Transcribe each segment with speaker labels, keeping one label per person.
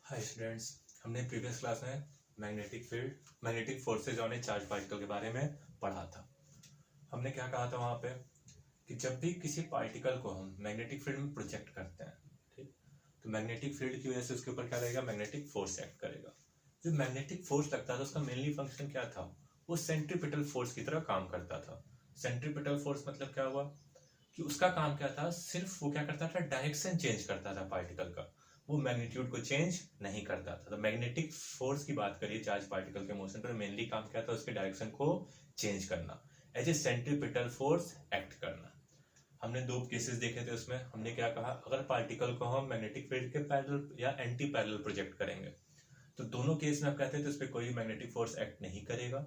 Speaker 1: Hi students, हमने previous class में magnetic forces on A charge particle के बारे में पढ़ा था। हमने क्या कहा था वहाँ पे कि जब भी किसी पार्टिकल को हम मैग्नेटिक फील्ड में प्रोजेक्ट करते हैं, ठीक, तो मैग्नेटिक फील्ड की वजह से उसके ऊपर क्या रहेगा, मैग्नेटिक फोर्स एक्ट करेगा। जो मैग्नेटिक फोर्स लगता था उसका मेनली फंक्शन क्या था, वो सेंट्रीपिटल फोर्स की तरह काम करता था। सेंट्रीपिटल फोर्स मतलब क्या हुआ कि उसका काम क्या था, सिर्फ वो क्या करता था, डायरेक्शन चेंज करता था पार्टिकल का, वो मैग्नीट्यूड को चेंज नहीं करता था। तो मैग्नेटिक फोर्स की बात करिए चार्ज पार्टिकल के मोशन पर, मेनली काम क्या था, उसके डायरेक्शन को चेंज करना, as a centripetal force act करना। हमने दो केसेस देखे थे, उसमें हमने क्या कहा, अगर पार्टिकल को हम मैग्नेटिक फील्ड के पैरेलल या एंटी पैरेलल प्रोजेक्ट करेंगे तो दोनों केस में आप कहते थे तो उस पर कोई मैग्नेटिक फोर्स एक्ट नहीं करेगा,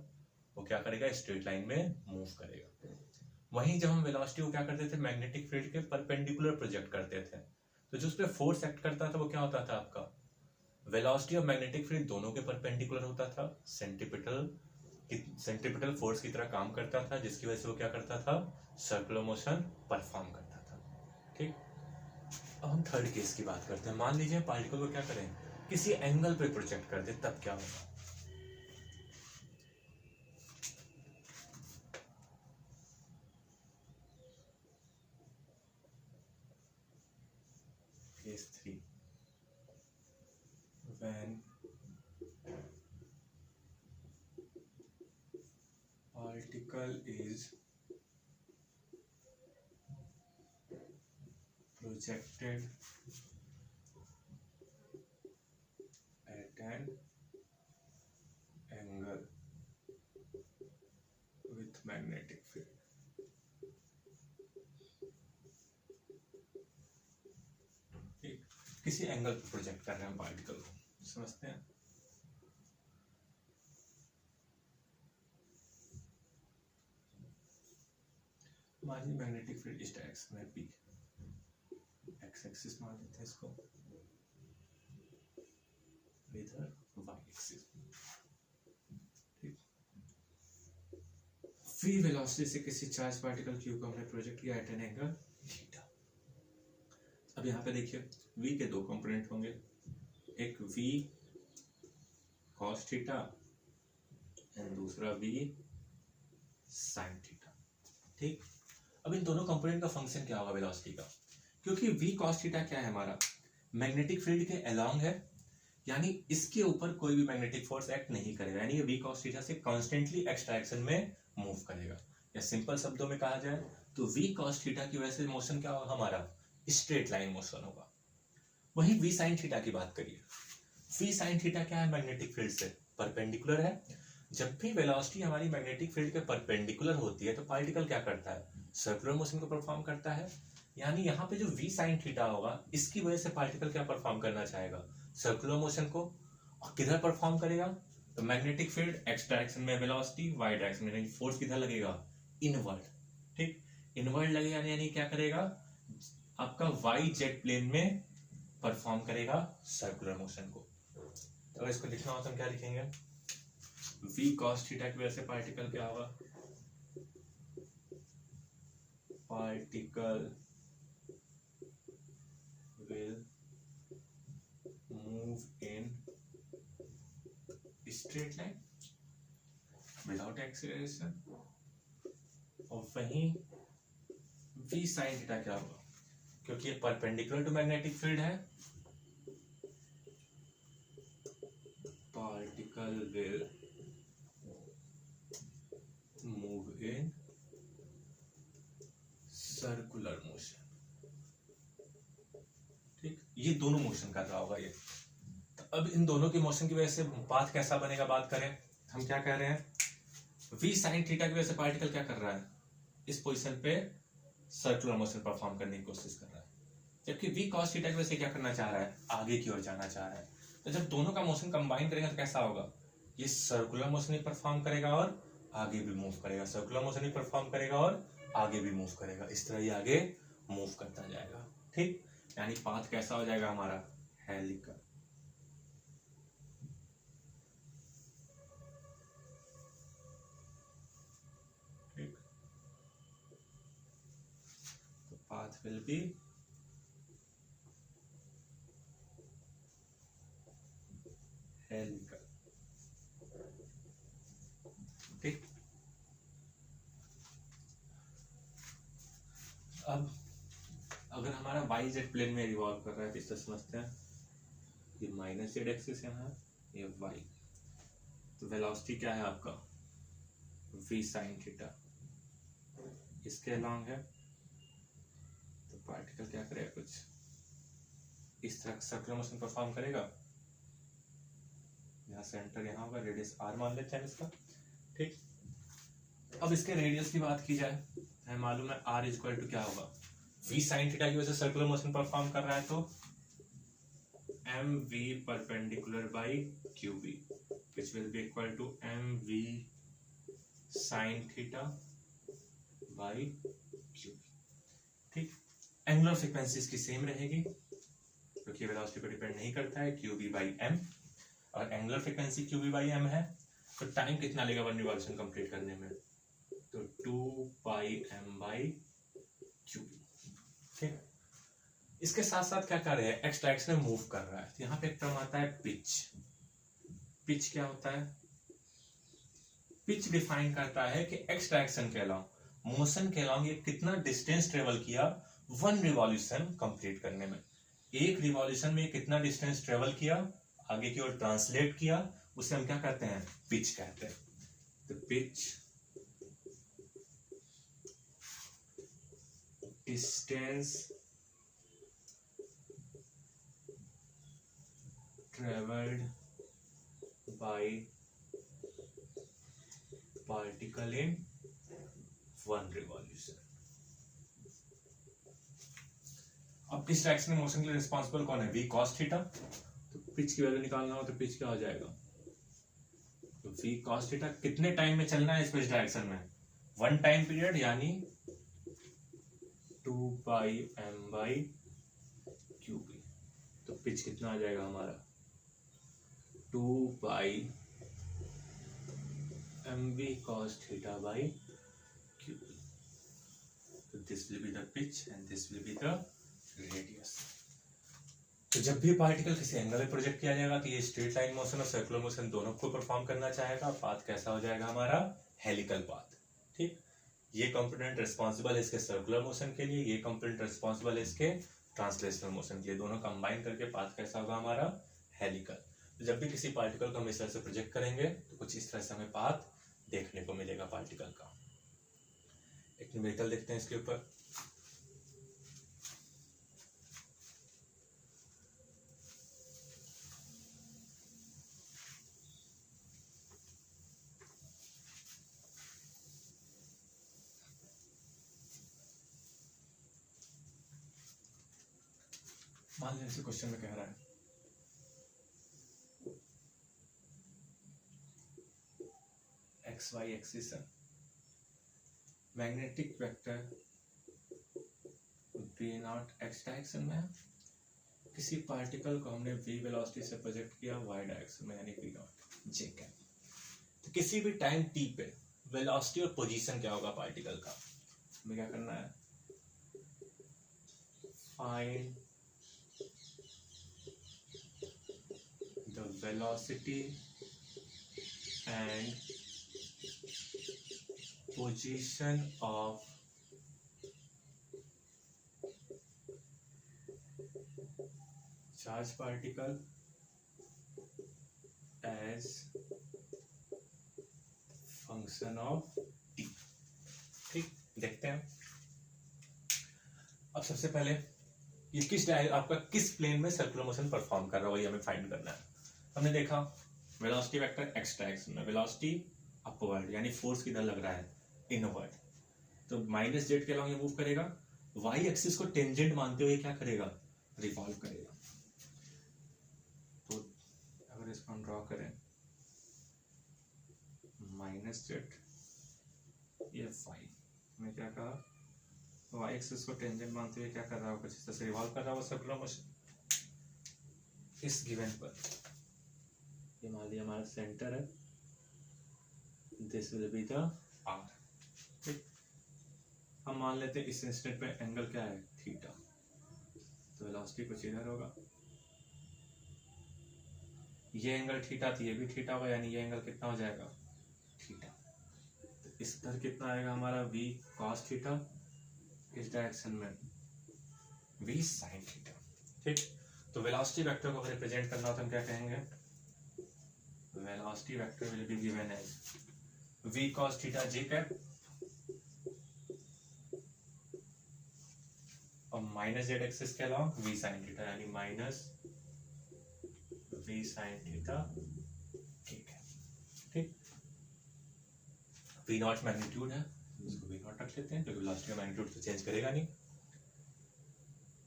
Speaker 1: वो क्या करेगा, स्ट्रेट लाइन में मूव करेगा। वहीं जब हम वेलोसिटी को क्या करते थे, मैग्नेटिक फील्ड के परपेंडिकुलर प्रोजेक्ट करते थे, तो जो उस पर फोर्स एक्ट करता था वो क्या होता था, आपका वेलोसिटी और मैग्नेटिक फील्ड दोनों के परपेंडिकुलर होता था, सेंट्रीपिटल फोर्स की तरह काम करता था, जिसकी वजह से वो क्या करता था, सर्कुलर मोशन परफॉर्म करता था। ठीक, अब हम थर्ड केस की बात करते हैं। मान लीजिए पार्टिकल को क्या करें, किसी एंगल पे प्रोजेक्ट कर दे, तब क्या होगा। Case 3, when particle is projected at an angle with magnetic field. ठीक, किसी एंगल पे प्रोजेक्ट कर रहे हैं पार्टिकल को, समझते हैं। हमारी मैग्नेटिक फील्ड इस डायरेक्शन में पी, एक्स एक्सिस मान लेते हैं इसको, इधर वाई एक्सिस। ठीक, v वेलोसिटी से किसी चार्ज पार्टिकल क्यू को हमने प्रोजेक्ट किया एट एन एंगल थीटा। अब यहाँ पे देखिए v के दो कंपोनेंट होंगे, एक v cos थीटा एंड दूसरा v sin थीटा। ठीक, अब इन दोनों कंपोनेंट का फंक्शन क्या होगा वेलोसिटी का, क्योंकि v cos थीटा क्या है, हमारा मैग्नेटिक फील्ड के अलोंग है, यानी इसके ऊपर कोई भी मैग्नेटिक फोर्स एक्ट नहीं करेगा, यानी ये v cos थीटा से कांस्टेंटली एक्स डायरेक्शन में मूव करेगा। या सिंपल शब्दों में कहा जाए तो v cos थीटा की वजह से मोशन क्या होगा, हमारा स्ट्रेट लाइन मोशन होगा। वहीं v sin थीटा की बात करिए, v sin थीटा क्या है, मैग्नेटिक फील्ड से परपेंडिकुलर है। जब भी वेलोसिटी हमारी मैग्नेटिक फील्ड के परपेंडिकुलर होती है तो पार्टिकल क्या करता है, सर्कुलर मोशन को परफॉर्म करता है। यानी यहाँ पे जो v sin थीटा होगा, इसकी वजह से पार्टिकल क्या परफॉर्म करना चाहेगा, सर्कुलर मोशन को। और किधर परफॉर्म करेगा, तो मैग्नेटिक फील्ड एक्स डायरेक्शन में, वेलोसिटी वाई डायरेक्शन में, फोर्स किधर लगेगा, इनवर्ड। ठीक, इनवर्ड लगेगा यानी क्या करेगा, आपका वाई जेड प्लेन में परफॉर्म करेगा सर्कुलर मोशन को। तो अगर इसको लिखना हो तो हम क्या लिखेंगे, v cos थीटा की वजह से पार्टिकल क्या होगा, particle will move in straight line without acceleration। और वहीं v sin थीटा क्या होगा, क्योंकि ये परपेंडिकुलर टू मैग्नेटिक फील्ड है, particle will move in circular motion. ठीक, ये दोनों मोशन का होगा ये। तो अब इन दोनों के मोशन की वजह से पाथ कैसा बनेगा, बात करें हम क्या कह रहे हैं, v sin थीटा की वजह से पार्टिकल क्या कर रहा है, इस पोजीशन पे सर्कुलर मोशन परफॉर्म करने की कोशिश कर रहा है, जबकि v cos थीटा की वजह से क्या करना चाह रहा है, आगे की ओर जाना चाह रहा है। तो जब दोनों का मोशन कंबाइन करेंगे तो कैसा होगा, ये सर्कुलर मोशन ही परफॉर्म करेगा और आगे भी मूव करेगा, सर्कुलर मोशन ही परफॉर्म करेगा और आगे भी मूव करेगा, इस तरह ही आगे मूव करता जाएगा। ठीक, यानी पाथ कैसा हो जाएगा हमारा, हेलिकल। ठीक, तो पाथ विल बी हेलिकल। ठीक, अब अगर हमारा वाई जेड प्लेन में रिवॉल्व कर रहा है तो इससे समझते हैं ये माइनस जेड एक्सिस है यहाँ, ये वाई, तो वेलोसिटी क्या है आपका v sin थीटा, इसके अलॉन्ग है, तो पार्टिकल क्या करेगा, कुछ इस तरह सर्कुलर मोशन परफॉर्म करेगा। यहाँ सेंटर यहाँ होगा, रेडियस r मान लेते हैं इसका। ठीक, अब इसके रेडियस की बात की जाए, हमें मालूम है r इक्वल टू क्या होगा, v sin थीटा की वजह से सर्कुलर मोशन परफॉर्म कर रहा है तो mv perpendicular by qb which will be equal to mv sin theta by qb। ठीक, एंगुलर फ्रीक्वेंसी इसकी सेम रहेगी क्योंकि वेलोसिटी पर डिपेंड नहीं करता है, qb बाई m, और angular frequency qb by m है, तो टाइम कितना लेगा वन रिवॉल्यूशन कंप्लीट करने में, तो 2 पाई m बाई qb। ठीक, इसके साथ साथ क्या कर रहे हैं, एक्स डायरेक्शन में मूव कर रहा है, तो यहाँ पे एक टर्म आता है पिच। पिच क्या होता है, पिच डिफाइन करता है कि एक्स डायरेक्शन के अलाउंग, मोशन के अलाउंग ये कितना डिस्टेंस ट्रेवल किया वन रिवॉल्यूशन कंप्लीट करने में, एक रिवॉल्यूशन में कितना डिस्टेंस ट्रेवल किया, आगे की ओर ट्रांसलेट किया, उसे हम क्या कहते हैं, पिच कहते हैं। तो pitch distance traveled by particle in one revolution। अब इस डायरेक्शन में मोशन के लिए रिस्पॉन्सिबल कौन है, v cos थीटा, तो पिच की वैल्यू निकालना हो तो पिच क्या हो जाएगा, तो v cos थीटा कितने टाइम में चलना है इसको इस डायरेक्शन में, वन टाइम पीरियड, यानी 2 पाई m बाई qb, तो पिच कितना आ जाएगा हमारा 2 पाई mv cos theta by qb, so this will be the pitch and this will be the radius। तो जब भी पार्टिकल किसी एंगल में प्रोजेक्ट किया जाएगा तो ये स्ट्रेट लाइन मोशन और सर्कुलर मोशन दोनों को परफॉर्म करना चाहेगा, पाथ कैसा हो जाएगा हमारा, हेलिकल पाथ। ठीक, ये कंपोनेंट रिस्पॉन्सिबल है इसके सर्कुलर मोशन के लिए, ये कंपोनेंट रिस्पॉन्सिबल है इसके ट्रांसलेशनल मोशन के लिए, दोनों कंबाइन करके पाथ कैसा होगा हमारा, हेलिकल। जब भी किसी पार्टिकल को हम इस तरह से प्रोजेक्ट करेंगे तो कुछ इस तरह से हमें पाथ देखने को मिलेगा पार्टिकल का। एक न्यूमेरिकल देखते हैं इसके ऊपर। मान लीजिए इस क्वेश्चन में कह रहा है एक्स वाई एक्सिस है, magnetic vector v not x direction में है, किसी पार्टिकल को हमने v वेलोसिटी से प्रोजेक्ट किया y डायरेक्शन में, यानी v नॉट j कैप। तो किसी भी टाइम t पे वेलोसिटी और पोजीशन क्या होगा पार्टिकल का, हमें क्या करना है, find the velocity and position of charged particle as function of t। ठीक, देखते हैं। अब सबसे पहले ये किस आपका किस प्लेन में सर्कुलर मोशन परफॉर्म कर रहा है वही हमें फाइंड करना है। हमने देखा वेलोसिटी वेक्टर एक्स डायरेक्शन में, वेलोसिटी अपवर्ड यानी फोर्स किधर लग रहा है, इनवर्ड, तो माइनस जेड के अलॉन्ग मूव करेगा, वाई एक्सिस को टेंजेंट मानते हुए क्या करेगा, रिवॉल्व करेगा। तो अगर इसको हम ड्रॉ करें, माइनस जेड ये वाई में क्या कहा, वाई एक्सिस को टेंजेंट मानते हुए क्या कर रहा होगा, कुछ इस तरह से रिवॉल्व कर रहा होगा सर्कुलर मोशन। इस गिवन पर ये मान लिया हमारा सेंटर है, this will be the R. ठीक, हम मान लेते हैं इस इंस्टेंट पे एंगल क्या है, थीटा, तो वेलोसिटी कुछ इधर होगा, ये एंगल थीटा तो ये भी थीटा होगा, यानी ये एंगल कितना हो जाएगा थीटा। तो इस तरह कितना आएगा हमारा v cos थीटा, इस डायरेक्शन में v sin थीटा। ठीक, तो वेलोसिटी वेक्टर को रिप्रेजेंट करना हो तो हम क्या कहेंगे, velocity vector will be given as v cos theta j cap और माइनस जेड एक्सिस के अलावा v sin थीटा, यानी minus v sin theta k cap. ठीक, v नॉट मैग्नीट्यूड है, इसको v नॉट रख लेते हैं क्योंकि वेलोसिटी का मैग्नीट्यूड तो चेंज करेगा नहीं।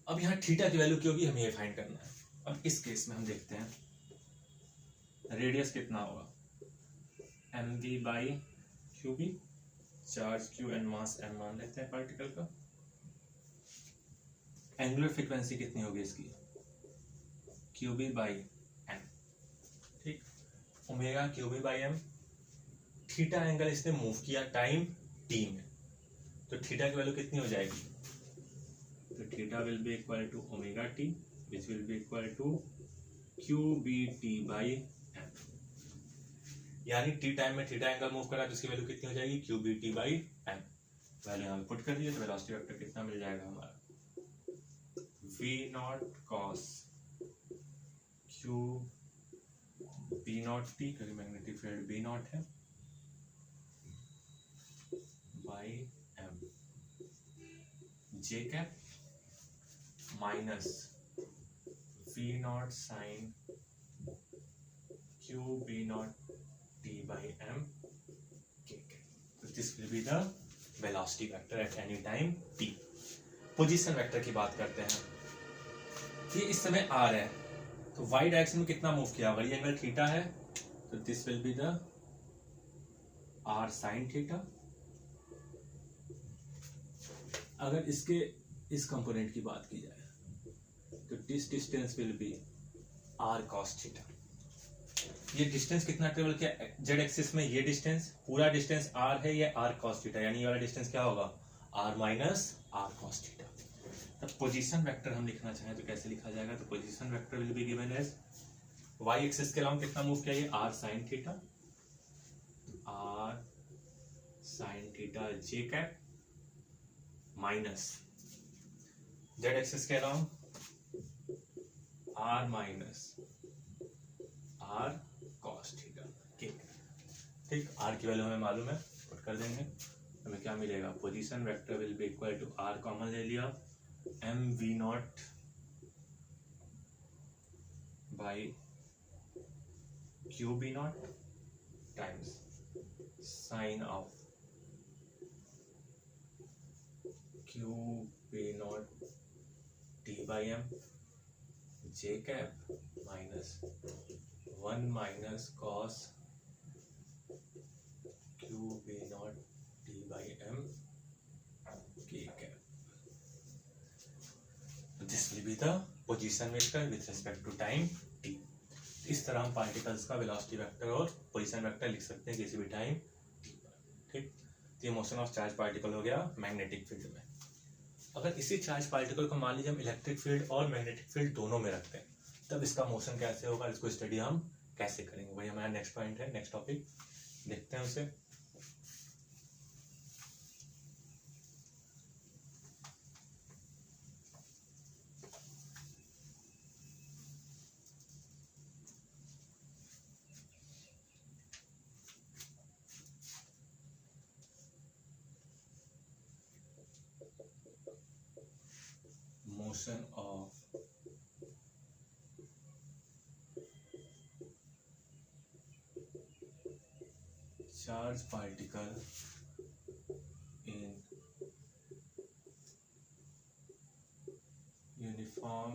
Speaker 1: अब यहाँ थीटा की वैल्यू क्यों भी हमें ये फाइंड करना है। अब इस केस में हम देखते हैं रेडियस कितना होगा, mv by Q B, charge q and mass m मान लेते हैं पार्टिकल का। एंगुलर फ्रीक्वेंसी कितनी होगी इसकी, क्यू बी बाई एम। ठीक, omega Q B by M. Theta angle इसने मूव किया टाइम t में, तो थीटा की वैल्यू कितनी हो जाएगी, तो theta will be equal to omega T which will be equal to Q B T by M. यानी टी टाइम में थीटा एंगल मूव करा तो इसकी वैल्यू कितनी हो जाएगी, Q B T by M. Value यहाँ पे पुट कर दिए तो वेलोसिटी वेक्टर कितना मिल जाएगा हमारा, v naught cos Q B naught T, क्योंकि मैग्नेटिक फील्ड बी नॉट है, by M J cap minus v naught sine Q B naught T by M K. तो this will be the velocity vector at any time t। Position vector की बात करते हैं, ये इस समय r है तो y डायरेक्शन में कितना मूव किया होगा, ये एंगल थीटा है तो this will be the r sine theta. अगर इसके इस कंपोनेंट की बात की जाए तो this distance will be r cos theta. ये डिस्टेंस कितना ट्रेवल किया जेड एक्सिस में, ये डिस्टेंस पूरा डिस्टेंस r है, ये r cos थीटा, यानी ये वाला डिस्टेंस क्या होगा r minus r cos theta. तब पोजीशन वेक्टर हम लिखना चाहें तो कैसे लिखा जाएगा, तो position vector will be given as y axis के अलावा कितना मूव किया, ये r sin theta, r sin theta j cap minus Z axis के अलावा r minus r cos theta. ठीक, r की वैल्यू हमें मालूम है, पुट कर देंगे, हमें क्या मिलेगा, position vector will be equal to r common ले लिया, m v naught by Q B naught times sine of Q B naught T by M J cap minus 1 minus cos Q B naught T by M के cap. This will be the position vector with respect to time t। इस तरह हम particles का velocity vector और position vector लिख सकते हैं किसी भी टाइम t पर। ठीक, तो ये मोशन ऑफ चार्ज पार्टिकल हो गया मैग्नेटिक फील्ड में। अगर इसी चार्ज पार्टिकल को मान लीजिए हम इलेक्ट्रिक फील्ड और मैग्नेटिक फील्ड दोनों में रखते हैं, तब इसका मोशन कैसे होगा, इसको स्टडी हम कैसे करेंगे, वही हमारा नेक्स्ट पॉइंट है, नेक्स्ट टॉपिक देखते हैं उसे। Motion of charge particle in uniform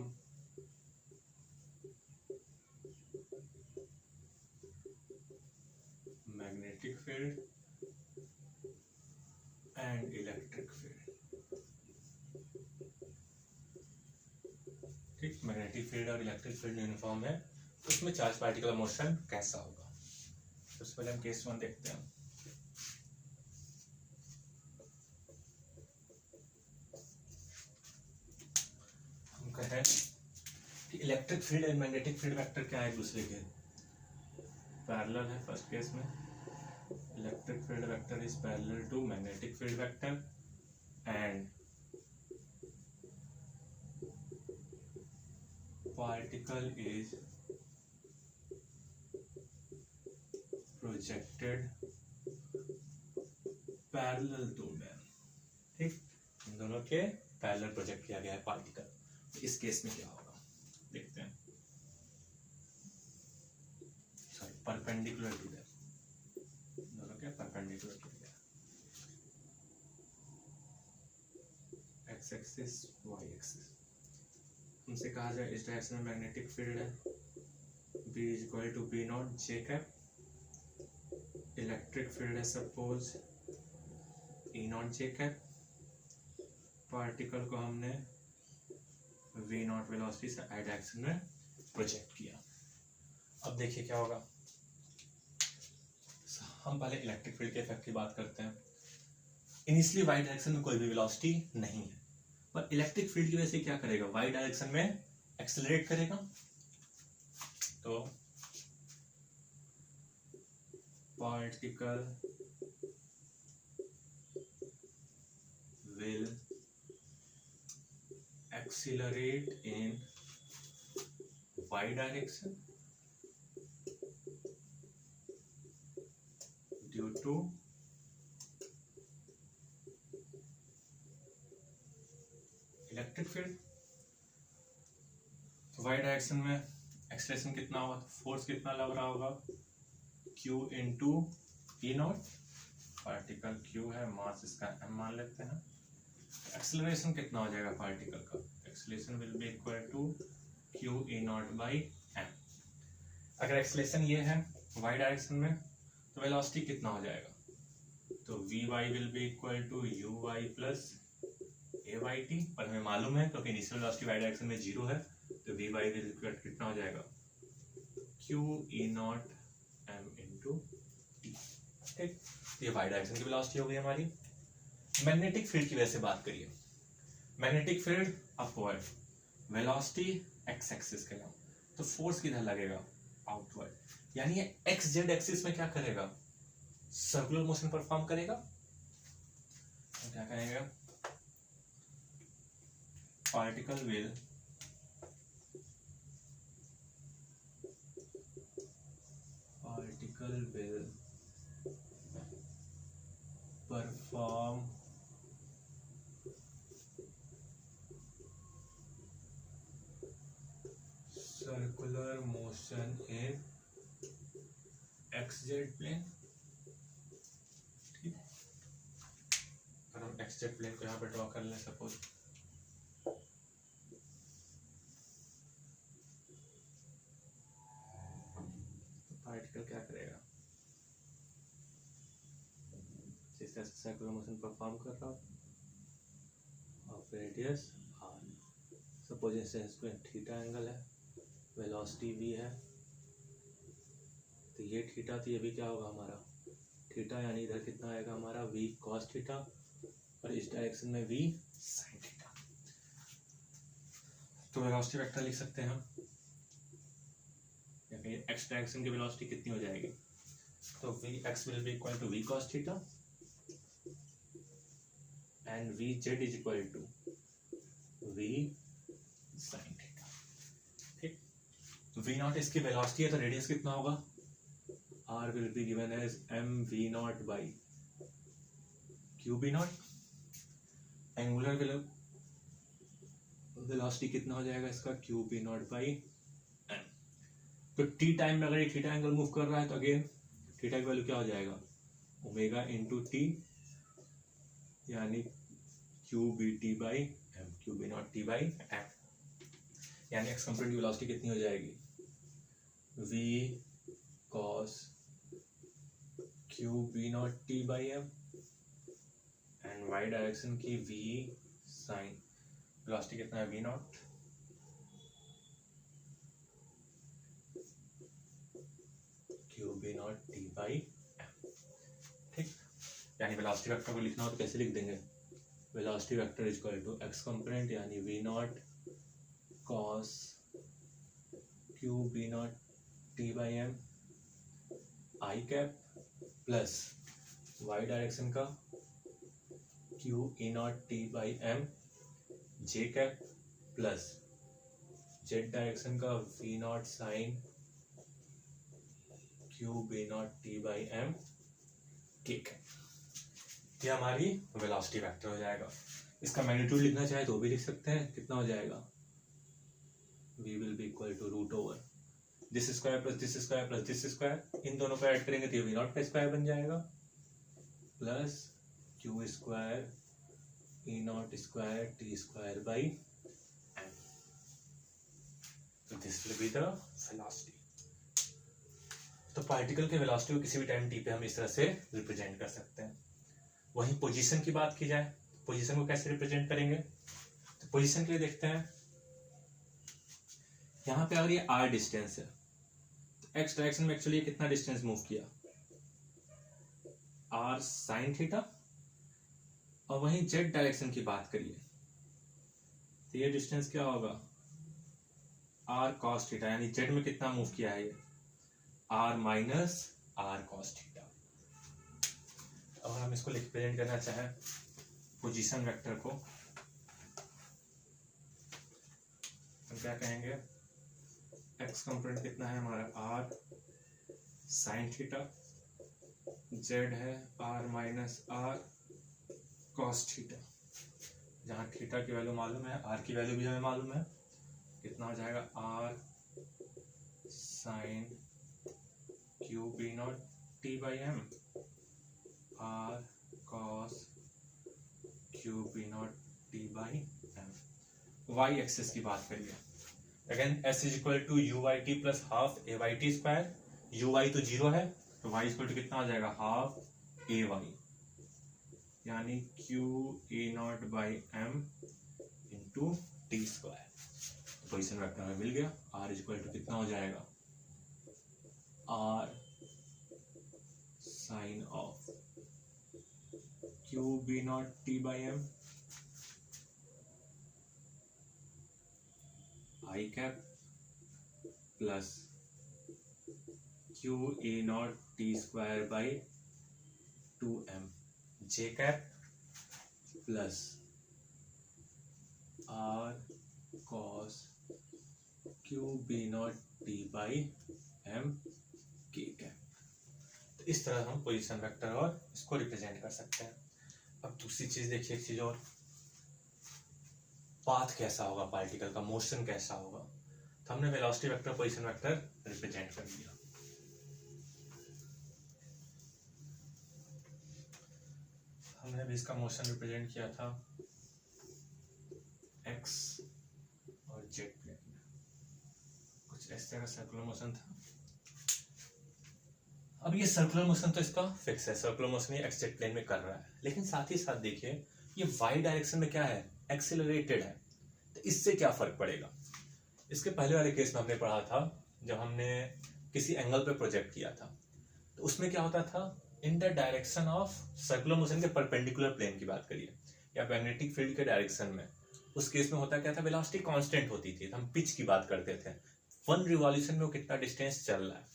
Speaker 1: magnetic field and electric field। ठीक, मैग्नेटिक फील्ड और इलेक्ट्रिक फील्ड यूनिफॉर्म है, उसमें चार्ज पार्टिकल मोशन कैसा होगा। सबसे पहले हम केस 1 देखते हैं। हम कहें कि electric field and magnetic field vector क्या है एक दूसरे के पैरेलल है फर्स्ट केस में, electric field vector is parallel to magnetic field vector and particle is projected parallel to them. ठीक, इन दोनों के पैरेलल प्रोजेक्ट किया गया है पार्टिकल। इस केस में क्या होगा देखते हैं। सॉरी, परपेंडिकुलर टू देम, दोनों के परपेंडिकुलर किया गया, एक्स एक्सिस वाई एक्सिस। हमसे कहा जाए इस डायरेक्शन में मैग्नेटिक फील्ड है B is equal to B naught J cap, electric field है suppose E naught J cap, particle को हमने V नॉट वेलोसिटी से आई डायरेक्शन में प्रोजेक्ट किया। अब देखिए क्या होगा। हम पहले इलेक्ट्रिक फील्ड के इफेक्ट की बात करते हैं। इनिशियली वाई डायरेक्शन में कोई भी वेलोसिटी नहीं है, पर इलेक्ट्रिक फील्ड की वजह से क्या करेगा, वाई डायरेक्शन में एक्सेलरेट करेगा। तो particle will accelerate in y direction due to electric field. तो y डायरेक्शन में एक्सेलरेशन कितना होगा, फोर्स कितना लग रहा होगा, q into E not, particle q है, मास इसका m मान लेते हैं। एक्सेलरेशन कितना हो जाएगा पार्टिकल का, acceleration will be equal to q e naught by m। अगर एक्सेलरेशन ये है y डायरेक्शन में तो वेलोसिटी कितना हो जाएगा, तो vy will be equal to uy plus ayt, पर हमें मालूम है क्योंकि इनिशियल वेलोसिटी y डायरेक्शन में 0 है, तो vy विल इक्वल कितना हो जाएगा, q e not m into t। ठीक, ये y डायरेक्शन की वेलोसिटी हो गई हमारी। मैग्नेटिक फील्ड की वजह से बात करिए। Magnetic field upward, velocity x axis के नाम, तो फोर्स किधर लगेगा, आउटवर्ड, यानी ये एक्स जेड एक्सिस में क्या करेगा, सर्कुलर मोशन परफॉर्म करेगा। तो क्या करेगा, particle will perform circular motion in xz plane। ठीक, अगर हम xz प्लेन को यहाँ पे ड्रॉ कर लें सपोज, पार्टिकल क्या करेगा, जिस तरह से सर्कुलर मोशन परफॉर्म कर रहा हो, ऑफ रेडियस r, सपोज इसमें थीटा एंगल है, वेलोसिटी v है, तो ये थीटा, तो ये भी क्या होगा हमारा थीटा, यानी इधर कितना आएगा हमारा v cos थीटा, और इस डायरेक्शन में v sin थीटा। तो वेलोसिटी वेक्टर लिख सकते हैं हम, या फिर x डायरेक्शन की वेलोसिटी कितनी हो जाएगी, तो vx will be equal to v cos theta and vz is equal to v sin theta. ठीक, v नॉट इसकी वेलोसिटी है, तो रेडियस कितना होगा, r will be given as mv naught by qb naught. Angular velocity कितना हो जाएगा इसका, qb नॉट बाई m। तो t टाइम में अगर ये थीटा एंगल मूव कर रहा है तो अगेन थीटा की वैल्यू क्या हो जाएगा, ओमेगा इंटू टी, यानी qbt by m, qb naught t by m, यानी एक्स कंपोनेंट की वेलोसिटी कितनी हो जाएगी, v cos qb naught t by m and y direction की v sin, वेलोसिटी कितना है v not qb naught t by m। ठीक, यानी वेलोसिटी वेक्टर को लिखना हो तो कैसे लिख देंगे, velocity vector is equal to x component यानी v naught cos qb naught t by m i cap plus y direction का q E naught T by M J cap plus z direction का v naught sine Q B naught T by M के cap. ये हमारी velocity vector हो जाएगा। इसका magnitude लिखना चाहे तो भी लिख सकते हैं। कितना हो जाएगा, v will be equal to root over this square plus this square plus this square, इन दोनों को ऐड करेंगे तो ये वी नॉट का स्क्वायर बन जाएगा plus q square e naught square t square by m. तो this will be the velocity. तो पार्टिकल के वेलोसिटी को किसी भी टाइम टी पे हम इस तरह से रिप्रेजेंट कर सकते हैं। वहीं पोजीशन की बात की जाए, पोजीशन को कैसे रिप्रेजेंट करेंगे, तो पोजीशन के लिए देखते हैं यहां पे अगर ये r डिस्टेंस है तो x डायरेक्शन में एक्चुअली कितना डिस्टेंस मूव किया, r साइन थीटा। और वहीं z डायरेक्शन की बात करिए तो ये डिस्टेंस क्या होगा, r cos थीटा, यानी z में कितना मूव किया है ये r minus r cos theta. अगर हम इसको रिप्रेजेंट करना चाहें पोजीशन वेक्टर को, हम क्या कहेंगे, एक्स कंपोनेंट कितना है हमारा r साइन थीटा, z है r minus r cos theta. जहां थीटा की वैल्यू मालूम है, r की वैल्यू भी हमें मालूम है, कितना हो जाएगा r sine Q B naught T by M r cos Q B naught T by M. Y axis की बात करिए, again s is equal to U Y T plus half A Y T square. U Y तो zero है तो y equal to कितना हो जाएगा, half A Y, यानी Q A naught by M into T square. Position vector हमें मिल गया। r इज इक्वल टू कितना हो जाएगा, r sine of Q B naught T by M I cap plus Q A naught T square by 2m J cap plus r cos Q B naught T by M के cap. तो इस तरह हम position vector और इसको represent कर सकते हैं। अब दूसरी चीज देखिए, एक चीज और, पाथ कैसा होगा पार्टिकल का, मोशन कैसा होगा। तो हमने velocity vector position vector represent कर दिया। हमने भी इसका मोशन रिप्रेजेंट किया था x और z प्लेन में, कुछ इस तरह सर्कुलर मोशन था। अब ये सर्कुलर मोशन तो इसका फिक्स है, सर्कुलर मोशन ये एक्स जेड प्लेन में कर रहा है, लेकिन साथ ही साथ देखिए ये वाई डायरेक्शन में क्या है, एक्सेलरेटेड है। तो इससे क्या फर्क पड़ेगा। इसके पहले वाले केस में हमने पढ़ा था, जब हमने किसी एंगल पे प्रोजेक्ट किया था, तो उसमें क्या होता था, in the direction of circular motion के परपेंडिकुलर प्लेन की बात करिए या मैग्नेटिक फील्ड के डायरेक्शन में, उस केस में होता क्या था, वेलोसिटी कांस्टेंट होती थी। हम पिच की बात करते थे, 1 रिवॉल्यूशन में वो कितना डिस्टेंस चल रहा है,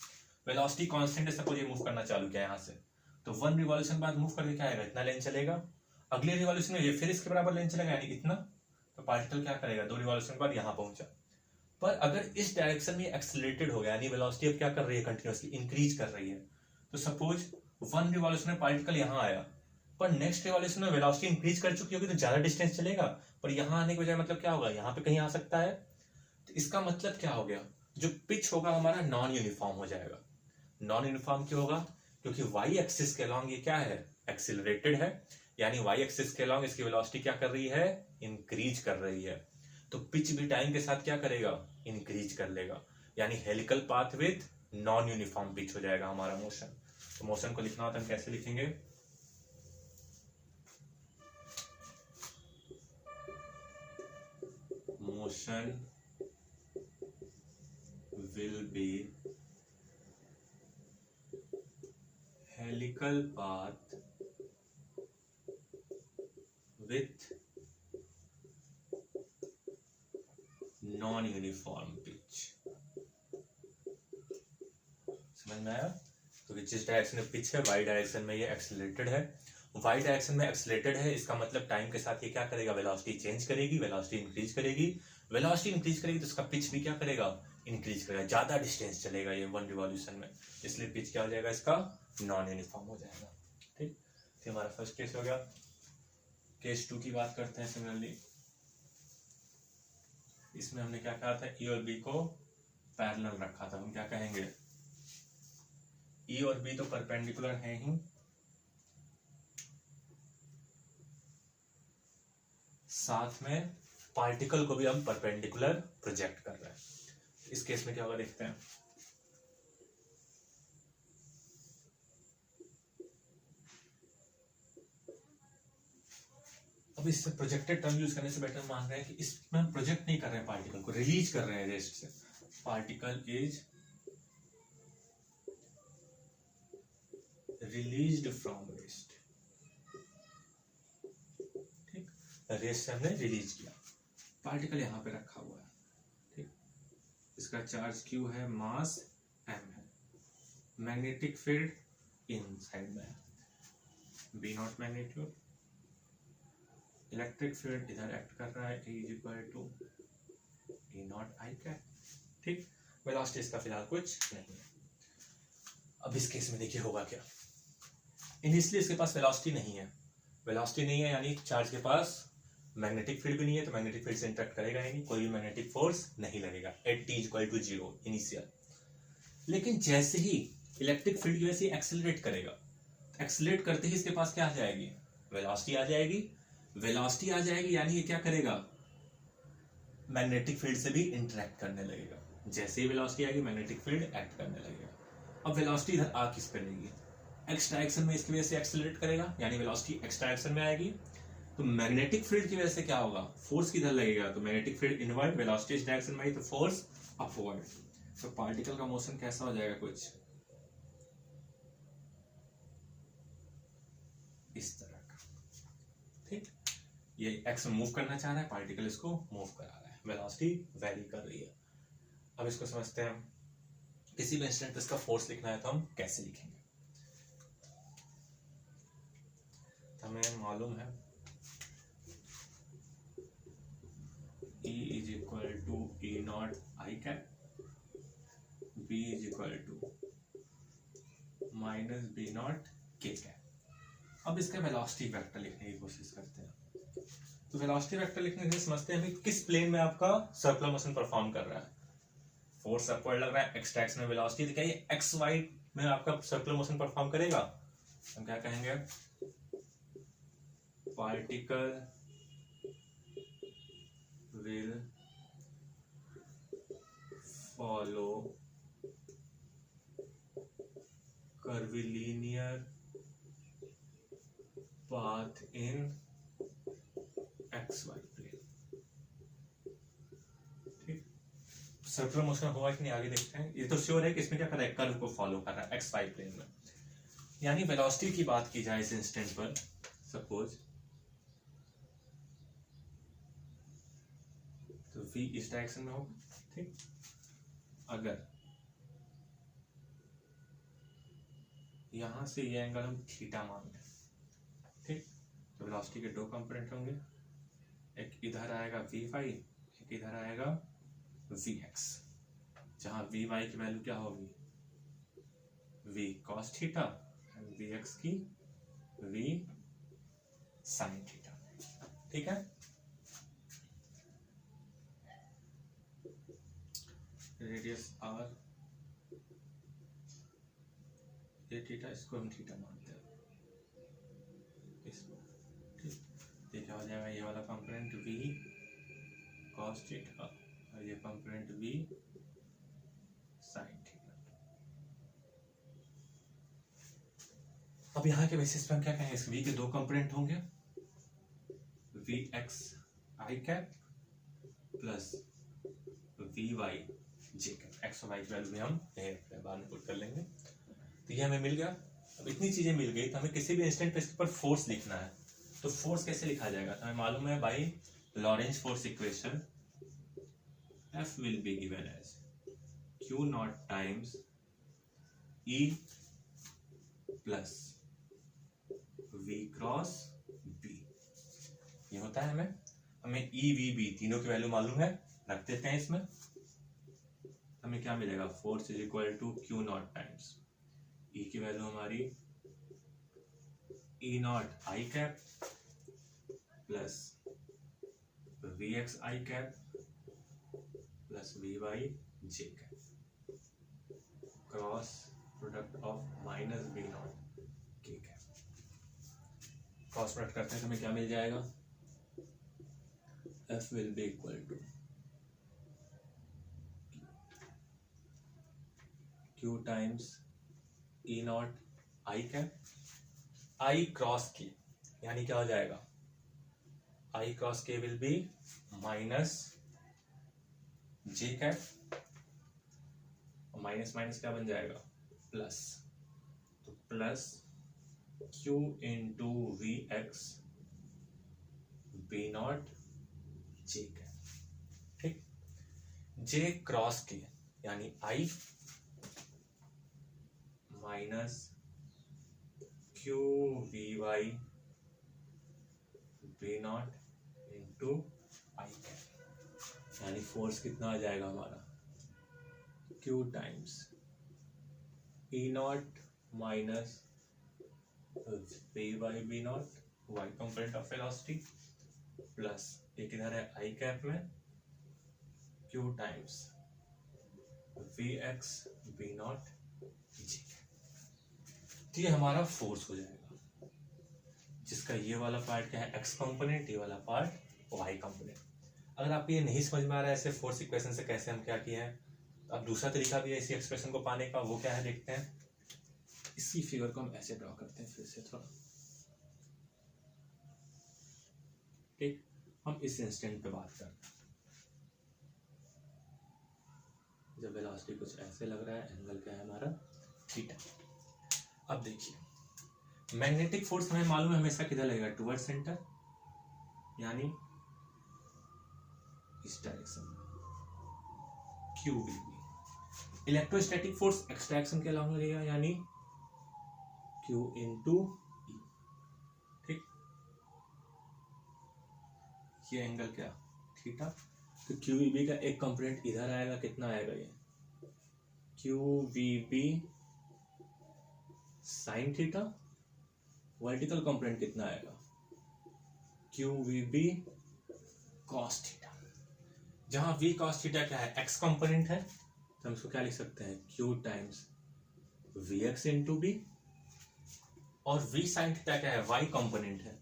Speaker 1: वेलोसिटी कांस्टेंट है। सपोज ये मूव करना चालू किया यहाँ से, तो 1 रिवॉल्यूशन बाद मूव करके क्या आएगा, इतना लेन चलेगा। अगले रिवॉल्यूशन में ये फिर इसके बराबर लेन चलेगा, यानी इतना। तो पार्टिकल क्या करेगा, 2 रिवॉल्यूशन बाद यहाँ पहुंचा। पर अगर इस डायरेक्शन में एक्सेलरेटेड हो गया, यानी वेलोसिटी अब क्या कर रही है, कंटिन्यूअसली इंक्रीज कर रही है। तो सपोज 1 रिवॉल्यूशन में पार्टिकल यहाँ आया, पर नेक्स्ट रिवॉल्यूशन में वेलोसिटी इंक्रीज कर चुकी होगी तो ज्यादा डिस्टेंस चलेगा, पर यहाँ आने के बजाय मतलब क्या होगा, यहाँ पे कहीं आ सकता है। तो इसका मतलब क्या हो गया, जो पिच होगा हमारा नॉन यूनिफॉर्म हो जाएगा। नॉन यूनिफॉर्म क्यों होगा, क्योंकि वाई एक्सिस के अलॉन्ग ये क्या है, एक्सेलरेटेड है, यानी वाई एक्सिस के अलॉन्ग इसकी वेलोसिटी क्या कर रही है, इंक्रीज कर रही है। तो पिच भी टाइम के साथ क्या करेगा, इंक्रीज कर लेगा, यानी helical path with non uniform pitch हो जाएगा हमारा मोशन। तो मोशन को लिखना होता है, हम कैसे लिखेंगे, motion will be helical path with non-uniform pitch। समझ में आया। तो जिस डायरेक्शन में पिच है वाई डायरेक्शन में ये एक्सेलरेटेड है, वाई डायरेक्शन में एक्सेलरेटेड है, इसका मतलब टाइम के साथ ये क्या करेगा, वेलोसिटी चेंज करेगी, वेलोसिटी इंक्रीज करेगी, वेलोसिटी इंक्रीज करेगी तो उसका पिच भी क्या करेगा, इंक्रीज करेगा, ज्यादा डिस्टेंस चलेगा ये 1 रिवॉल्यूशन में, इसलिए पिच क्या हो जाएगा इसका, नॉन यूनिफॉर्म हो जाएगा। ठीक, तो हमारा फर्स्ट केस हो गया। केस 2 की बात करते हैं। सिमिलरली इसमें हमने क्या कहा था, ई और बी को पैरेलल रखा था, हम क्या कहेंगे, ई और बी तो परपेंडिकुलर है ही, साथ में पार्टिकल को भी हम परपेंडिकुलर प्रोजेक्ट कर रहे हैं। इस केस में क्या होगा देखते हैं। अब इस प्रोजेक्टेड टर्म यूज करने से बेटर मान रहे हैं कि इसमें हम प्रोजेक्ट नहीं कर रहे हैं, पार्टिकल को रिलीज कर रहे हैं रेस्ट से, particle is released from rest. ठीक, रेस्ट से हमने रिलीज किया, पार्टिकल यहां पे रखा हुआ है। ठीक, इसका चार्ज Q है, मास m है, मैग्नेटिक फील्ड इनसाइड में है, B not magnitude, electric field इधर एक्ट कर रहा है, E = E naught I cap. ठीक, वेलोसिटी इसका फिलहाल कुछ नहीं है। अब इस केस में देखिए होगा क्या, इनिशियली इसके पास वेलोसिटी नहीं है, वेलोसिटी नहीं है यानी चार्ज के पास मैग्नेटिक फील्ड भी नहीं है, तो मैग्नेटिक फील्ड से इंटरेक्ट करेगा ही नहीं, कोई भी मैग्नेटिक फोर्स नहीं लगेगा एट t = 0 इनिशियल। लेकिन जैसे ही इलेक्ट्रिक फील्ड की वजह से एक्सेलरेट करेगा, एक्सेलरेट करते ही इसके पास क्या आ जाएगी, वेलोसिटी आ जाएगी, वेलोसिटी आ जाएगी यानी ये क्या करेगा, मैग्नेटिक फील्ड से भी इंटरेक्ट करने लगेगा, जैसे ही वेलोसिटी आएगी मैग्नेटिक फील्ड एक्ट करने लगेगा। अब वेलोसिटी इधर आ किस पे रहेगी, एक्स डायरेक्शन में, इसकी वजह से एक्सेलरेट करेगा यानी वेलोसिटी एक्स डायरेक्शन में आएगी, तो मैग्नेटिक फील्ड की वजह से क्या होगा, फोर्स किधर लगेगा, तो मैग्नेटिक फील्ड इनवर्ड, वेलोसिटी इस डायरेक्शन में आई तो फोर्स अपवर्ड, तो पार्टिकल का मोशन कैसा हो जाएगा, कुछ इस तरह का। ठीक, ये एक्स मूव करना चाह रहा है, पार्टिकल इसको मूव करा रहा है, वेलोसिटी वेरी कर रही है। अब इसको समझते हैं, किसी भी इंस्टेंट पे इसका फोर्स लिखना है तो हम कैसे लिखेंगे। हमें मालूम है E = E naught I cap, B = -B not K cap. अब इसका वेलोसिटी वेक्टर लिखने की कोशिश करते हैं। तो वेलोसिटी वेक्टर लिखने से समझते हैं किस प्लेन में आपका सर्कुलर मोशन परफॉर्म कर रहा है, फोर्स अपवर्ड लग रहा है, एक्स डायरेक्शन में वेलोसिटी, तो क्या ये एक्स वाई में आपका सर्कुलर मोशन परफॉर्म करेगा, हम क्या कहेंगे, particle will follow curvilinear path in XY plane। ठीक, सर्कुलर मोशन हुआ कि नहीं आगे देखते हैं। ये तो श्योर है कि इसमें क्या कर रहा है, कर्व को फॉलो कर रहा है XY प्लेन में। यानी वेलोसिटी की बात की जाए इस इंस्टेंट पर, सपोज तो v इस डायरेक्शन में होगा। ठीक, अगर यहां से ये एंगल हम थीटा मान लें, ठीक, तो वेलोसिटी के दो कंपोनेंट होंगे, एक इधर आएगा vy, एक इधर आएगा vx, जहां vy की वैल्यू क्या होगी, v cos थीटा, vx की v sin थीटा। ठीक है, रेडियस r, ये थीटा, इसको हम थीटा मानते हैं, इसको। ठीक, ये क्या हो जाएगा, ये वाला कंपोनेंट v cos थीटा और ये कंपोनेंट v sin थीटा। अब यहाँ के बेसिस पे हम क्या कहेंगे, इस v के दो कंपोनेंट होंगे, vx i cap plus vy j cap. x और y की वैल्यू भी हम बाद में पुट कर लेंगे। तो ये हमें मिल गया। अब इतनी चीजें मिल गई तो हमें किसी भी इंस्टेंट पे इसके ऊपर फोर्स लिखना है, तो फोर्स कैसे लिखा जाएगा, तो हमें मालूम है by Lorentz force equation, F will be given as Q naught times E plus v cross b, ये होता है हमें e v b तीनों की वैल्यू मालूम है, रख देते हैं इसमें। हमें क्या मिलेगा, force is equal to Q naught times e की वैल्यू हमारी e naught I cap plus V X I cap plus V Y J cap cross product of minus B naught K cap. Cross product करते हैं तो हमें क्या मिल जाएगा, F will be equal to Q times E naught I cap, I cross K यानी क्या हो जाएगा, I cross K will be minus J cap, minus minus क्या बन जाएगा प्लस, तो plus Q into we x B naught J cap. ठीक, J cross K यानी I minus Q V Y B naught into I cap, यानी force कितना आ जाएगा हमारा, Q times E naught minus V Y B naught Y component of velocity plus एक इधर है आई कैप में Q times we x B naught जी। तो ये हमारा फोर्स हो जाएगा, जिसका ये वाला पार्ट क्या है एक्स कंपोनेंट, ये वाला पार्ट वाई कंपोनेंट। अगर आपको ये नहीं समझ में आ रहा है ऐसे फोर्स इक्वेशन से कैसे हम क्या किए हैं, तो अब दूसरा तरीका भी है इसी एक्सप्रेशन को पाने का, वो क्या है देखते हैं। इसी फिगर को हम ऐसे ड्रॉ करते हैं फिर से थोड़ा, ठीक, हम इस इंस्टेंट पे बात करते हैं। जब वेलोसिटी कुछ ऐसे लग रहा है, एंगल क्या है हमारा थीटा। अब देखिए मैग्नेटिक फोर्स हमें मालूम है हमेशा किधर लगेगा, टुवर्ड सेंटर, यानी इस डायरेक्शन में Q will be. Electrostatic force x direction के अलावा लगेगा, यानी क्यू इंटू ई। ठीक, ये एंगल क्या थीटा, तो क्यू वी बी का एक कंपोनेंट इधर आएगा, कितना आएगा ये Q V B sine theta, vertical component कितना आएगा Q V B cos theta. जहां वी कॉस थीटा क्या है एक्स कंपोनेंट है, तो हम इसको क्या लिख सकते हैं Q times we X into B, और वी साइन थीटा क्या है वाई कंपोनेंट है,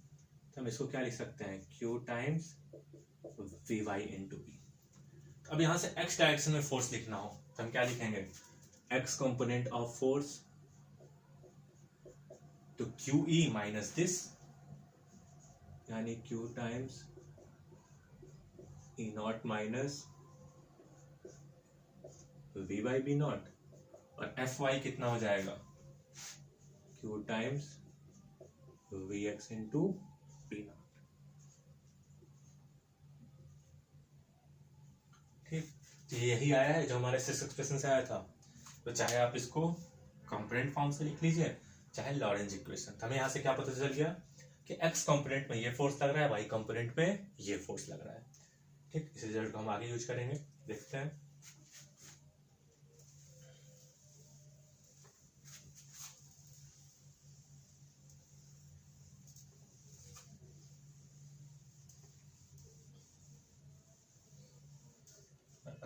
Speaker 1: तो हम इसको क्या लिख सकते हैं Q times V Y into B. अब यहां से एक्स डायरेक्शन में फोर्स लिखना हो तो हम क्या लिखेंगे, एक्स कंपोनेंट ऑफ फोर्स, तो क्यू ई माइनस दिस, यानी Q times E naught minus V by B naught, और एफ वाई कितना हो जाएगा Q times we X into B naught. ठीक, तो यही आया है जो हमारे सिक्स एक्सप्रेशन से आया था। तो चाहे आप इसको कंपोनेंट फॉर्म से लिख लीजिए, चाहे लॉरेंज इक्वेशन। हमें यहाँ से क्या पता चल गया कि एक्स कंपोनेंट में ये फोर्स लग रहा है, वाई कंपोनेंट में ये फोर्स लग रहा है। ठीक, इस रिजल्ट को हम आगे यूज करेंगे, देखते हैं।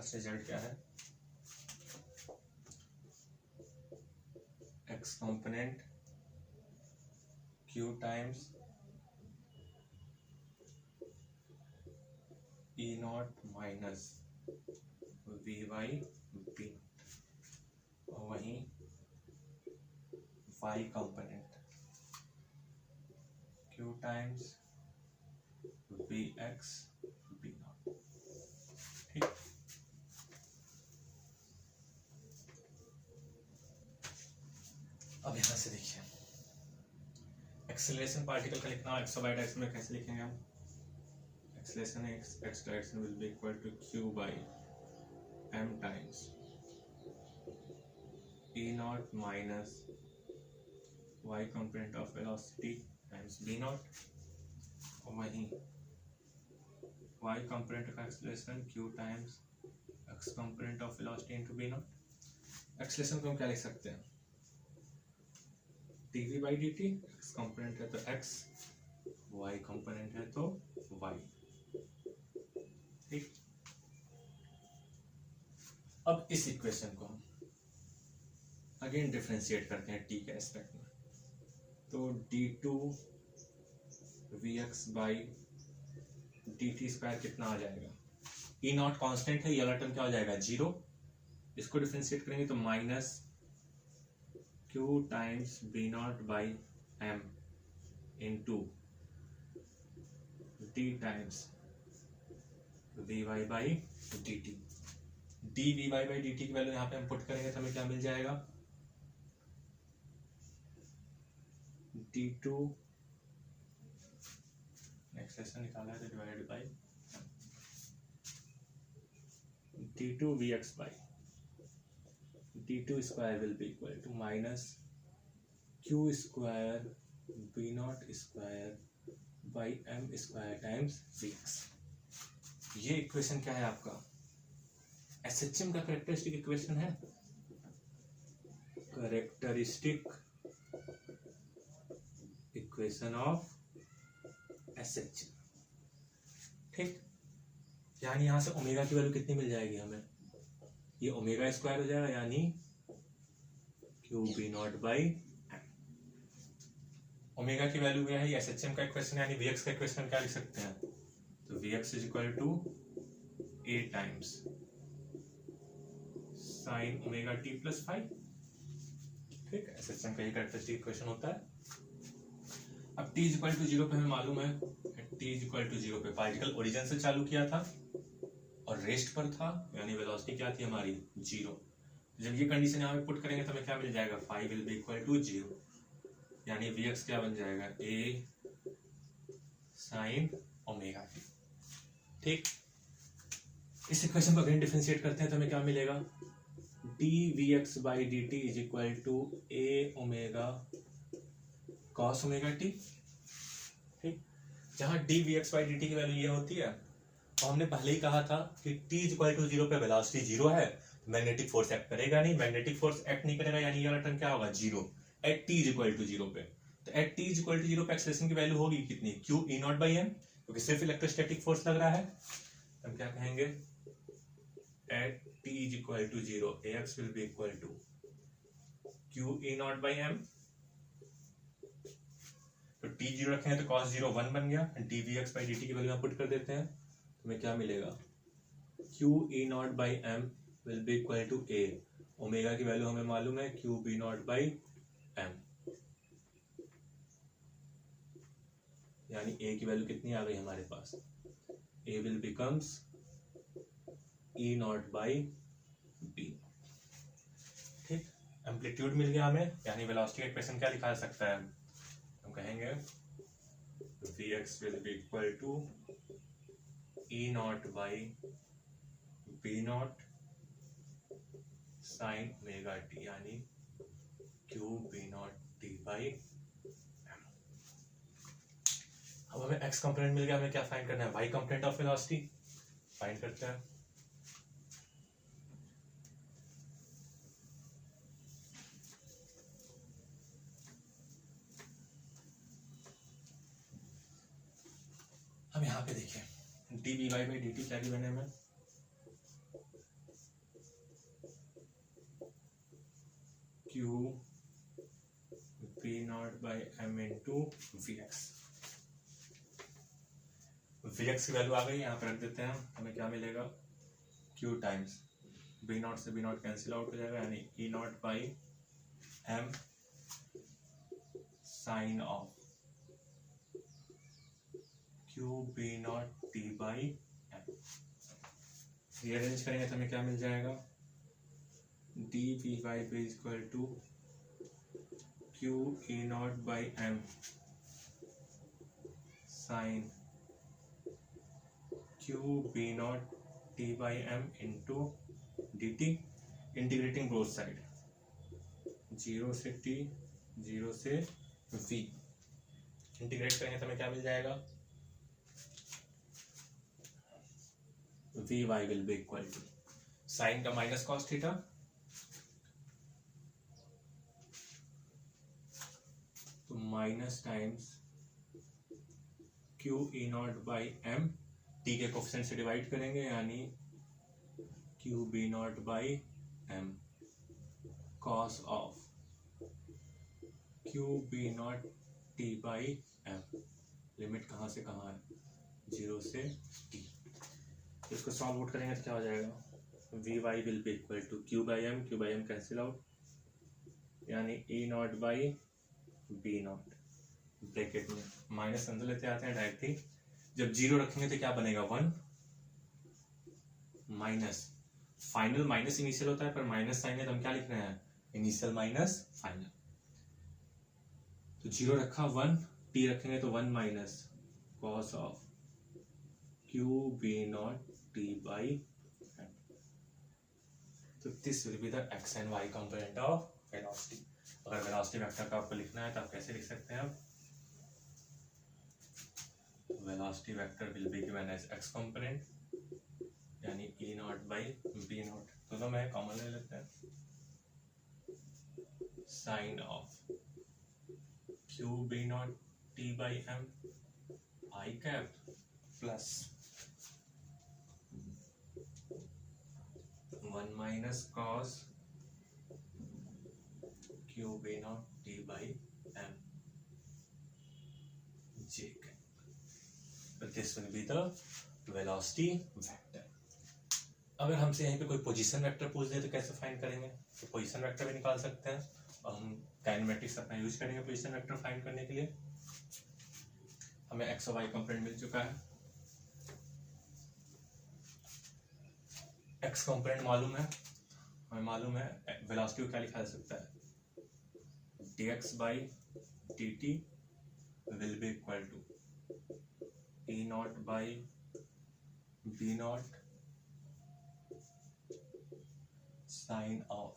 Speaker 1: रिजल्ट क्या है, X component Q times E naught minus V Y B, और वहीं Y component Q times we x B naught. ठीक, अब यहां से देखिए एक्सेलरेशन पार्टिकल का लिखना हो एक्स वाई डायरेक्शन में कैसे लिखेंगे हम, acceleration X direction will be equal to Q by M times E naught minus Y component of velocity times B naught, और वहीं Y component of acceleration Q times X component of velocity into B naught. Acceleration को हम क्या लिख सकते हैं, dv by dt, X component है तो x, y कंपोनेंट है तो y। ठीक, अब इस इक्वेशन को हम अगेन डिफरेंशिएट करते हैं t के एस्पेक्ट में, तो d2 vx by dt square कितना आ जाएगा, ई नॉट कॉन्स्टेंट है, ये वाला टर्म क्या हो जाएगा 0, इसको डिफरेंशिएट करेंगे तो minus q times B naught by M into D times V Y by D T. D we Y by D T की वैल्यू यहाँ पे हम पुट करेंगे तो हमें क्या मिल जाएगा, डी टू एक्सप्रेशन निकाला है तो divided by D two V X by D two square will be equal to minus Q square B naught square by M square times we X. ये इक्वेशन क्या है आपका, एसएचएम का characteristic equation है, characteristic equation of SHM. ठीक, यानी यहां से ओमेगा की वैल्यू कितनी मिल जाएगी हमें, ये ओमेगा स्क्वायर हो जाएगा, यानी Q B naught by M. Omega की वैल्यू क्या है, ये एसएचएम का इक्वेशन, यानी वीएक्स का इक्वेशन क्या लिख सकते हैं, तो VX is equal to A times sine omega T plus five. ठीक, एसएचएम का ये कैरेक्टरिस्टिक इक्वेशन होता है। अब t इज इक्वल टू 0 पे हमें मालूम है, t इज इक्वल टू 0 पे पार्टिकल ओरिजिन से चालू किया था और रेस्ट पर था, यानी वेलोसिटी क्या थी हमारी 0। जब ये कंडीशन यहाँ पे पुट करेंगे तो हमें क्या मिल जाएगा, five will be equal to 0, यानी vx क्या बन जाएगा, a साइन ओमेगा टी। ठीक, इस इक्वेशन को अगेन डिफरेंशिएट करते हैं तो हमें क्या मिलेगा, dvx by dt is equal to a omega cos omega T. ठीक, जहां dvx बाई dt की वैल्यू ये होती है, तो हमने पहले ही कहा था कि t इज इक्वल टू 0 पे वेलोसिटी 0 है, मैग्नेटिक फोर्स एक्ट करेगा नहीं, मैग्नेटिक फोर्स एक्ट नहीं करेगा, यानी ये वाला टर्म क्या होगा 0 at t is equal to 0 पे। तो at t is equal to 0 पे एक्सेलरेशन की वैल्यू होगी कितनी, q e naught by m, क्योंकि सिर्फ इलेक्ट्रोस्टैटिक फोर्स लग रहा है। हम क्या कहेंगे, at t is equal to 0 ax will be equal to q e naught by m। तो t 0 रखे हैं तो cos 0 1 बन गया, dvx बाई dt की वैल्यू यहाँ पुट कर देते हैं तो हमें क्या मिलेगा, q e naught by m will be equal to a, omega की वैल्यू हमें मालूम है q b naught by m, यानी a की वैल्यू कितनी आ गई हमारे पास, a will becomes e naught by b। ठीक, एम्पलीट्यूड मिल गया हमें, यानी वेलोसिटी का इक्वेशन क्या लिखा जा सकता है, हम कहेंगे vx will be equal to e naught by b naught sine omega T, यानी q b naught t by m। अब हमें x कंपोनेंट मिल गया, हमें क्या फाइंड करना है, y component of velocity find करते हैं। अब यहाँ पे देखिए d we Y by D t क्या गिवन है हमें, q B naught by M into we x. V x की वैल्यू आ गई, यहाँ पे रख देते हैं, हमें क्या मिलेगा, क्यू टाइम्स बी नॉट से बी नॉट कैंसिल आउट हो जाएगा, यानी e naught by M sine of Q B naught T by M. Rearrange करेंगे तो हमें क्या मिल जाएगा, D we Y be equal to Q E naught by M sine Q B naught T by M into D T, integrating both side 0 से t 0 से v। Integrate करेंगे तो हमें क्या मिल जाएगा, vy will be equal to sine का minus cos theta तो minus times Q E naught by M, T के कोफिशिएंट से डिवाइड करेंगे यानी Q B naught by M cos of Q B naught T by M. Limit कहाँ से कहाँ है, 0 से t। इसको सॉल्व आउट करेंगे तो क्या हो जाएगा, v y will be equal to Q by m cancel out यानी ए naught by B naught bracket में माइनस अंदर लेते आते हैं डायरेक्टली। जब 0 रखेंगे तो क्या बनेगा 1 माइनस फाइनल माइनस इनिशियल होता है, पर माइनस साइन है तो हम क्या लिख रहे हैं, इनिशियल माइनस फाइनल। तो 0 रखा 1, टी रखेंगे तो 1 minus cos of Q B naught T by m. तो this will be the x and y component of velocity. अगर वेलोसिटी वेक्टर का आपको लिखना है तो आप कैसे लिख सकते हैं, velocity vector will be given as X component यानी ए नॉट बाई बी नॉट। दोनों में कॉमन ले लेते हैं, sine of Q B naught T by M I cap plus 1 minus cos Q B naught T by M J cap. This will be the velocity vector. अगर हमसे यहीं पे कोई पोजीशन वेक्टर पूछ दे तो कैसे फाइंड करेंगे, तो पोजीशन वेक्टर भी निकाल सकते हैं और हम काइनेमेटिक्स अपना यूज करेंगे पोजीशन वेक्टर फाइंड करने के लिए। हमें एक्स और वाई कंपोनेंट मिल चुका है, एक्स कंपोनेंट मालूम है, हमें मालूम है वेलोसिटी को क्या लिखा जा सकता है, dx by dt will be equal to e naught by b naught sine of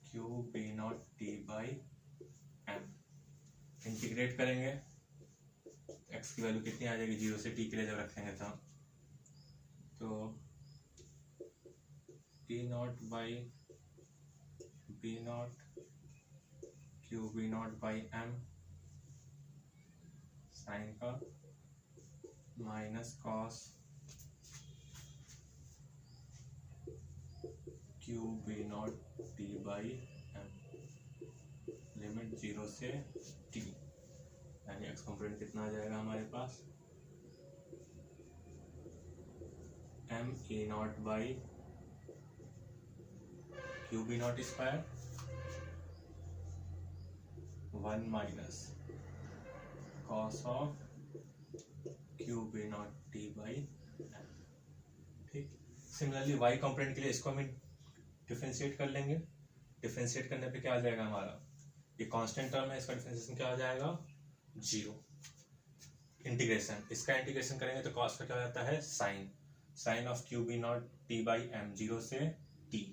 Speaker 1: q b naught t by m। Integrate करेंगे x की वैल्यू कितनी आ जाएगी, 0 से t के लिए जब रखेंगे तो e naught by b naught q b naught by m sine का minus cos Q B naught T by M limit 0 से t यानी एक्स कंपोनेंट कितना आ जाएगा हमारे पास, m a naught by Q B naught square 1 minus cos of Q B naught T by M. ठीक, similarly y component के लिए इसको हम डिफरेंशिएट कर लेंगे। डिफरेंशिएट करने पे क्या आ जाएगा हमारा, ये कांस्टेंट टर्म है, इसका डिफरेंशिएशन क्या आ जाएगा 0। इंटीग्रेशन, इसका इंटीग्रेशन करेंगे तो कॉस का क्या हो जाता है sine of Q B naught T by M 0 से टी।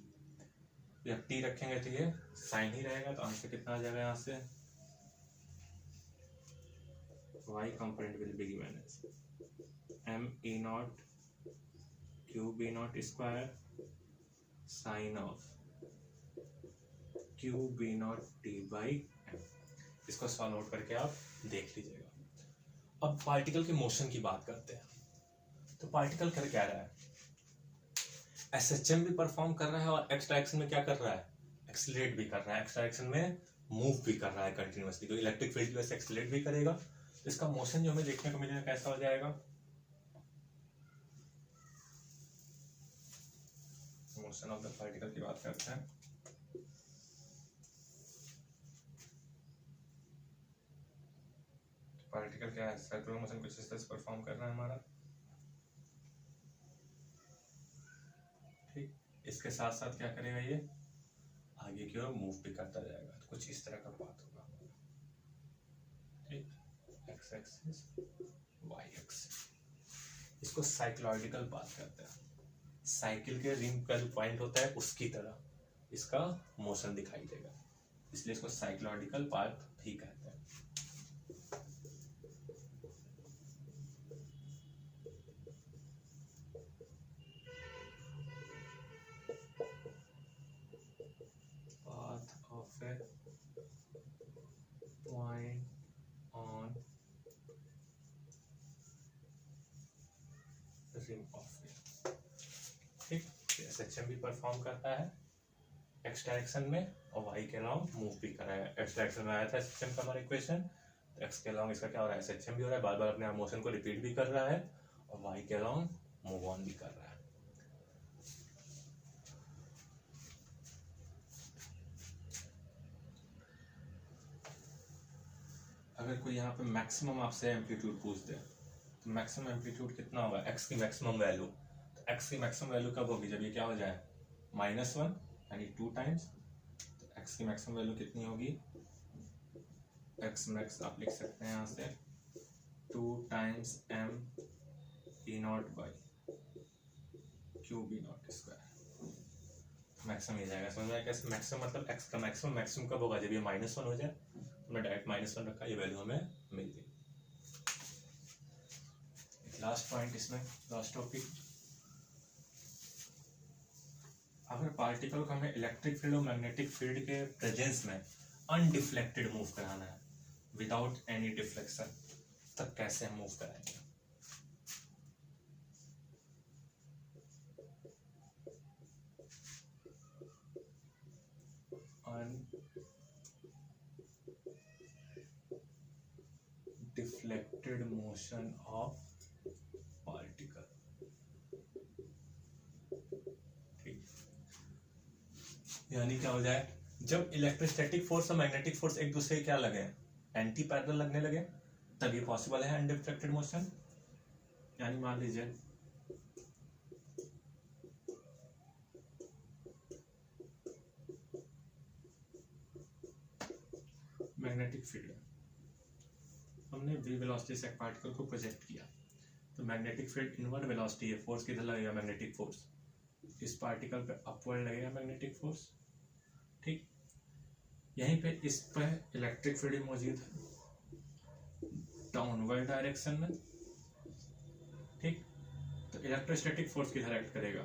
Speaker 1: जब टी रखेंगे तो ये साइन ही रहेगा, तो आंसर कितना आ जाएगा यहाँ से, y component will be given as m e naught q b naught square sin of q b naught t by m। इसको सॉल्व आउट करके आप देख लीजिएगा। अब पार्टिकल के मोशन की बात करते हैं। तो पार्टिकल कर क्या रहा है, एसएचएम भी परफॉर्म कर रहा है और एक्स डायरेक्शन में क्या कर रहा है, एक्सीलरेट भी कर रहा है, एक्स डायरेक्शन में मूव भी कर रहा है कंटिन्यूअसली। तो इलेक्ट्रिक फील्ड की वजह से एक्सीलरेट भी करेगा, इसका मोशन जो हमें देखने को मिलेगा कैसा हो जाएगा, मोशन ऑफ द पार्टिकल की बात करते हैं। पार्टिकल क्या है, सर्कुलर मोशन कुछ इस तरह से परफॉर्म कर रहा है हमारा। ठीक, इसके साथ साथ क्या करेगा, ये आगे की ओर मूव भी करता जाएगा। तो कुछ इस तरह का बात होगा। ठीक, एक्स एक्सिस वाई एक्सिस, इसको साइक्लॉइडिकल बात करते हैं। साइकिल के रिंग का जो पॉइंट होता है उसकी तरह इसका मोशन दिखाई देगा। इसलिए इसको साइक्लॉयडिकल पाथ भी कहते हैं। Path of a point on ring of a. ठीक, SHM भी परफॉर्म करता है एक्स डायरेक्शन में और वाई के अलाउंग मूव भी कर रहा है। एक्स डायरेक्शन में आया था SHM का हमारा इक्वेशन, तो एक्स के अलाउंग इसका क्या हो रहा है, SHM भी हो रहा है, बार बार अपने मोशन को रिपीट भी कर रहा है और वाई के अलाउंग मूव ऑन भी कर रहा है। अगर कोई यहाँ पे मैक्सिमम आपसे एम्पलीट्यूड पूछ दे तो मैक्सिमम एम्पलीट्यूड कितना होगा, एक्स की मैक्सिमम वैल्यू, तो एक्स की मैक्सिमम वैल्यू कब होगी, जब ये क्या हो जाए -1 यानी 2 टाइम्स, तो एक्स की मैक्सिमम वैल्यू कितनी होगी, एक्स मैक्स आप लिख सकते हैं यहाँ से 2 times m E0 by QB0 square. Maximum ये जाएगा, समझ में आया कैसे, मैक्सिमम मतलब एक्स का मैक्सिमम कब होगा, जब ये -1 हो जाए, हमने डायरेक्ट -1 रखा, ये वैल्यू हमें मिल गई। लास्ट पॉइंट इसमें, लास्ट टॉपिक, अगर पार्टिकल को हमें इलेक्ट्रिक फील्ड और मैग्नेटिक फील्ड के प्रेजेंस में अनडिफ्लेक्टेड मूव कराना है विदाउट एनी डिफ्लेक्शन, तब कैसे हम मूव कराएंगे। Undeflected motion of particle. ठीक, यानी क्या हो जाए, जब इलेक्ट्रोस्टैटिक फोर्स और मैग्नेटिक फोर्स एक दूसरे के क्या लगे, एंटी पैरेलल लगने लगे, तब ये पॉसिबल है अनडिफ्लेक्टेड मोशन। यानी मान लीजिए मैग्नेटिक फील्ड, हमने v वेलोसिटी से एक पार्टिकल को प्रोजेक्ट किया, तो मैग्नेटिक फील्ड इनवर्ड वेलोसिटी है, फोर्स किधर लगेगा, मैग्नेटिक फोर्स इस पार्टिकल पे अपवर्ड लगेगा मैग्नेटिक फोर्स। ठीक, यहीं पे इस पे इलेक्ट्रिक फील्ड मौजूद है डाउनवर्ड डायरेक्शन में। ठीक, तो इलेक्ट्रोस्टैटिक फोर्स किधर एक्ट करेगा,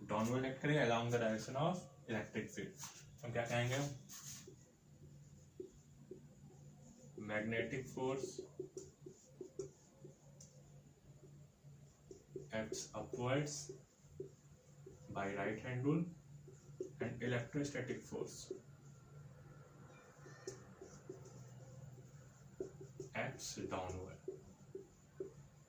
Speaker 1: डाउनवर्ड एक्ट करेगा along the direction of electric field. हम क्या कहेंगे, magnetic force acts upwards by right hand rule and electrostatic force acts downward।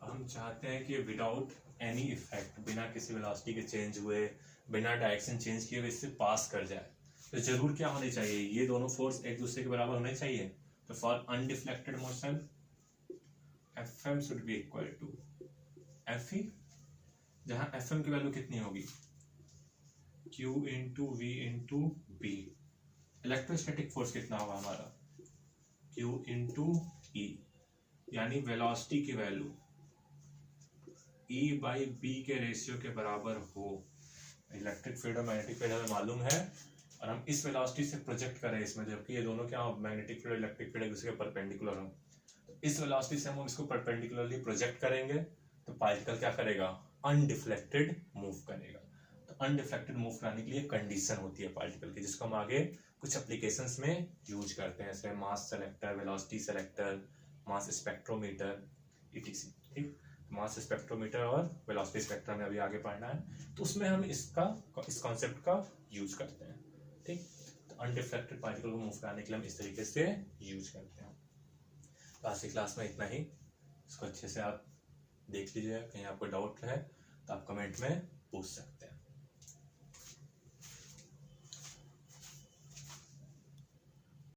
Speaker 1: हम चाहते हैं कि विदाउट एनी इफेक्ट, बिना किसी वेलोसिटी के चेंज हुए, बिना डायरेक्शन चेंज किए हुए इससे पास कर जाए, तो जरूर क्या होनी चाहिए, ये दोनों फोर्स एक दूसरे के बराबर होने चाहिए। तो for undeflected motion Fm should be equal to Fe, जहां Fm की वैल्यू कितनी होगी, Q into V into B। Electrostatic force कितना होगा हमारा, Q इंटू E, यानी वेलोसिटी की वैल्यू E बाई B के रेशियो के बराबर हो। इलेक्ट्रिक फील्ड और मैग्नेटिक फील्ड हमें मालूम है और हम इस वेलोसिटी से प्रोजेक्ट करें इसमें, जबकि ये दोनों क्या हो, मैग्नेटिक फील्ड और इलेक्ट्रिक फील्ड एक दूसरे के परपेंडिकुलर हो, तो इस वेलोसिटी से हम इसको परपेंडिकुलरली प्रोजेक्ट करेंगे, तो पार्टिकल क्या करेगा, अनडिफ्लेक्टेड मूव करेगा। तो अनडिफ्लेक्टेड मूव कराने के लिए कंडीशन होती है पार्टिकल की, जिसको हम आगे कुछ एप्लीकेशंस में यूज करते हैं, जैसे mass selector, velocity selector, mass spectrometer etc। ठीक, मास स्पेक्ट्रोमीटर और वेलोसिटी स्पेक्ट्रम में अभी आगे पढ़ना है, तो उसमें हम इस कॉन्सेप्ट का यूज करते हैं। ठीक, तो अनडिफ्लेक्टेड पार्टिकल को मूव कराने के लिए हम इस तरीके से यूज करते हैं। तो आज की क्लास में इतना ही, इसको अच्छे से आप देख लीजिए, कहीं आपको डाउट है तो आप कमेंट में पूछ सकते हैं।